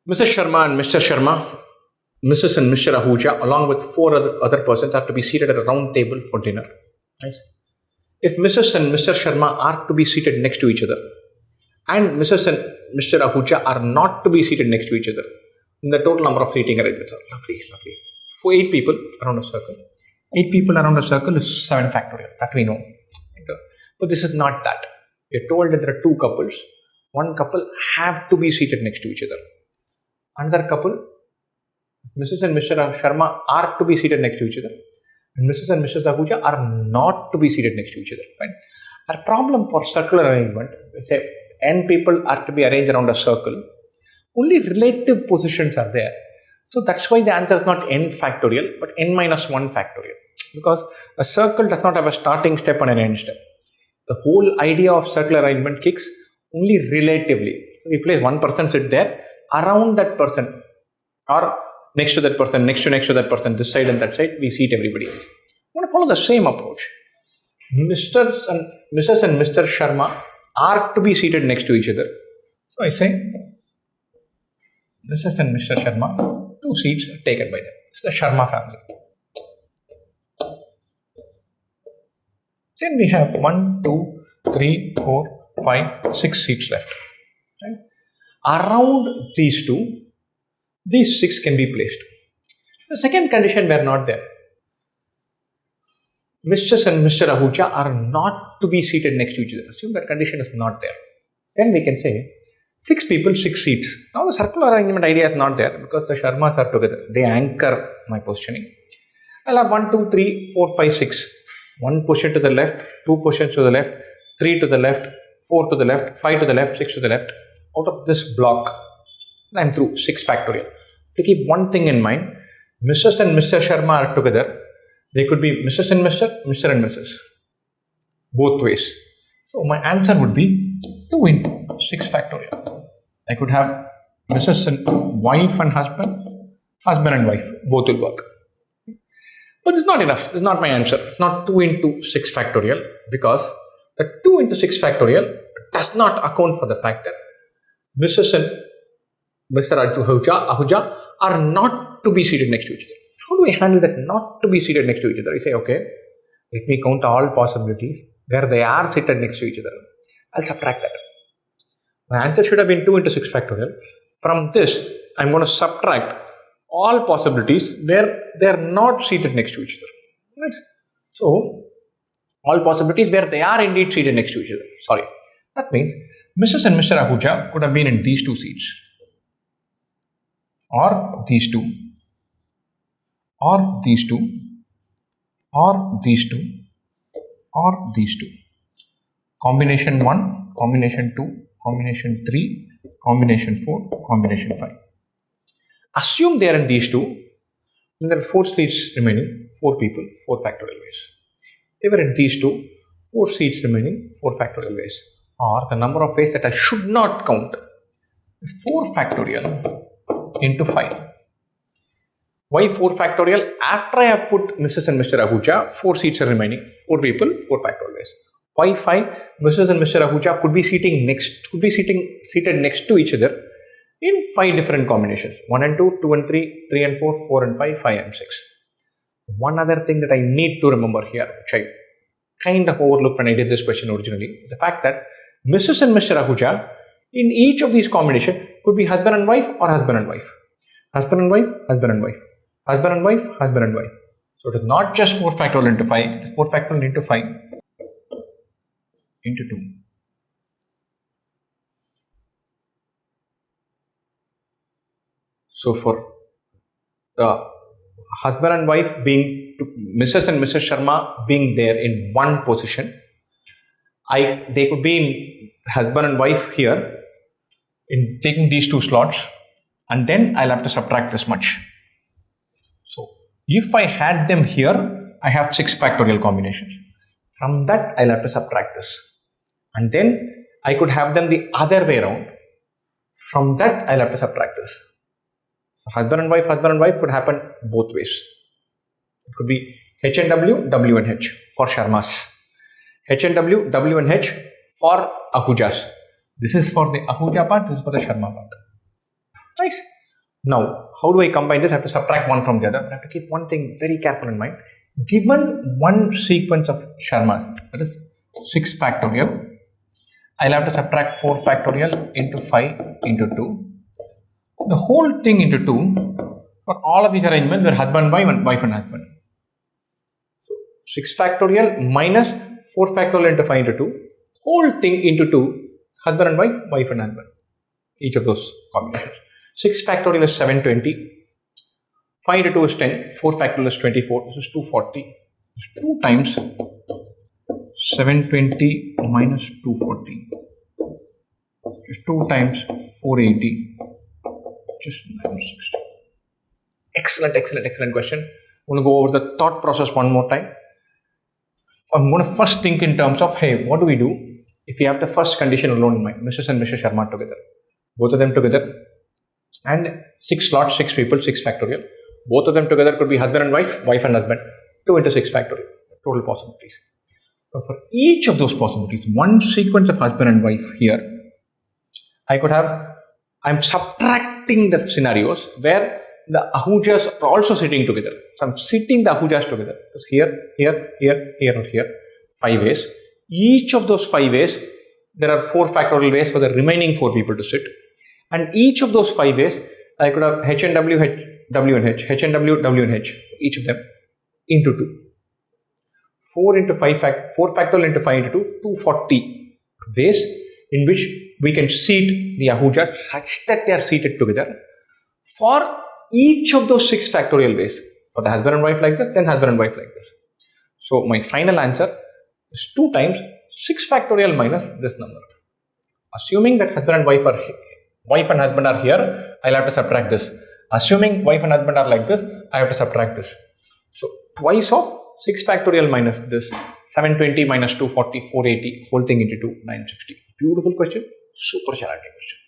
Mrs. Sharma and Mr. Sharma, Mrs. and Mr. Ahuja, along with four other persons, are to be seated at a round table for dinner. Right? If Mrs. and Mr. Sharma are to be seated next to each other, and Mrs. and Mr. Ahuja are not to be seated next to each other, then the total number of seating arrangements are lovely. For 8 people around a circle. 8 people around a circle is 7 factorial. That we know. But this is not that. We are told that there are 2 couples. One couple have to be seated next to each other. Another couple, Mrs. and Mr. Sharma are to be seated next to each other. And Mrs. and Mrs. Ahuja are not to be seated next to each other. Right? Our problem for circular arrangement, let's say n people are to be arranged around a circle. Only relative positions are there. So that's why the answer is not n factorial, but n minus 1 factorial. Because a circle does not have a starting step and an end step. The whole idea of circular arrangement kicks only relatively. So we place one person sit there, around that person, or next to that person, next to that person, this side and that side, we seat everybody else. We want to follow the same approach. Mrs. and Mr. Sharma are to be seated next to each other. So I say, Mrs. and Mr. Sharma, 2 seats are taken by them. It's the Sharma family. Then we have 1, 2, 3, 4, 5, 6 seats left. Right? Around these 2, these 6 can be placed. The second condition were not there. Mrs. and Mr. Ahuja are not to be seated next to each other. Assume that condition is not there. Then we can say 6 people, 6 seats. Now the circular arrangement idea is not there because the Sharmas are together. They anchor my positioning. I'll have 1, 2, 3, 4, 5, 6. 1 position to the left, 2 positions to the left, 3 to the left, 4 to the left, 5 to the left, 6 to the left. Out of this block, I'm through 6 factorial. To keep one thing in mind, Mrs. and Mr. Sharma are together. They could be Mrs. and Mr., Mr. and Mrs. Both ways. So my answer would be 2 into 6 factorial. I could have Mrs. and wife and husband, husband and wife. Both will work. But this is not enough. This is not my answer. Not 2 into 6 factorial because the 2 into 6 factorial does not account for the fact that Mrs. and Mr. Ahuja are not to be seated next to each other. How do I handle that not to be seated next to each other? I say, okay, let me count all possibilities where they are seated next to each other. I'll subtract that. My answer should have been 2 into 6 factorial. From this, I'm going to subtract all possibilities where they are not seated next to each other. Right? So, all possibilities where they are indeed seated next to each other. Sorry. That means Mrs. and Mr. Ahuja could have been in these 2 seats. Or these 2. Or these 2. Or these 2. Or these 2. Combination 1, combination 2, combination 3, combination 4, combination 5. Assume they are in these 2, then there are 4 seats remaining, 4 people, 4 factorial ways. They were in these 2, 4 seats remaining, 4 factorial ways. Or the number of ways that I should not count is 4 factorial into 5. Why 4 factorial? After I have put Mrs. and Mr. Ahuja, 4 seats are remaining, 4 people, 4 factorial ways. Why 5? Mrs. and Mr. Ahuja could be seated next to each other in 5 different combinations. 1 and 2, 2 and 3, 3 and 4, 4 and 5, 5 and 6. One other thing that I need to remember here, which I kind of overlooked when I did this question originally, is the fact that Mrs. and Mr. Ahuja in each of these combinations could be husband and wife or husband and wife. Husband and wife, husband and wife. Husband and wife, husband and wife. So it is not just 4 factorial into 5, it is 4 factorial into 5 into 2. So for husband and wife being, Mrs. and Mrs. Sharma being there in one position, they could be in husband and wife here in taking these 2 slots, and then I'll have to subtract this much. So if I had them here, I have 6 factorial combinations. From that, I'll have to subtract this. And then I could have them the other way around. From that, I'll have to subtract this. So husband and wife could happen both ways. It could be H and W, W and H for Sharmas. H and W, W and H for Ahujas. This is for the Ahuja part, this is for the Sharma part. Nice. Now, how do I combine this? I have to subtract one from the other. I have to keep one thing very careful in mind. Given one sequence of Sharmas, that is 6 factorial, I'll have to subtract 4 factorial into 5 into 2. The whole thing into 2, for all of these arrangements were husband, wife and husband. So 6 factorial minus 4 factorial into 5 into 2, whole thing into 2, husband and wife and husband. Each of those combinations. 6 factorial is 720, 5 into 2 is 10, 4 factorial is 24, this is 240. This is 2 times 720 minus 240, which is 2 times 480, which is 960. Excellent question. I'm going to go over the thought process one more time. I'm going to first think in terms of, hey, what do we do if we have the first condition alone in mind, Mrs. and Mrs. Sharma together, both of them together, and 6 slots, 6 people, 6 factorial. Both of them together could be husband and wife and husband, 2 into 6 factorial, total possibilities. But for each of those possibilities, one sequence of husband and wife here, I'm subtracting the scenarios where the ahujas are also sitting together. So I'm sitting the ahujas together. Because here, 5 ways. Each of those 5 ways, there are 4 factorial ways for the remaining 4 people to sit. And each of those 5 ways, I could have H and W, W and H, H and W, W and H, each of them into 2. 4 factorial into 5 into 2, 240 ways in which we can seat the ahujas such that they are seated together for each of those 6 factorial ways. For the husband and wife like this, then husband and wife like this. So my final answer is 2 times 6 factorial minus this number. Assuming that husband and wife are here, wife and husband are here, I'll have to subtract this. Assuming wife and husband are like this, I have to subtract this. So twice of 6 factorial minus this, 720 minus 240, 480, whole thing into 2, 960. Beautiful question, super challenging question.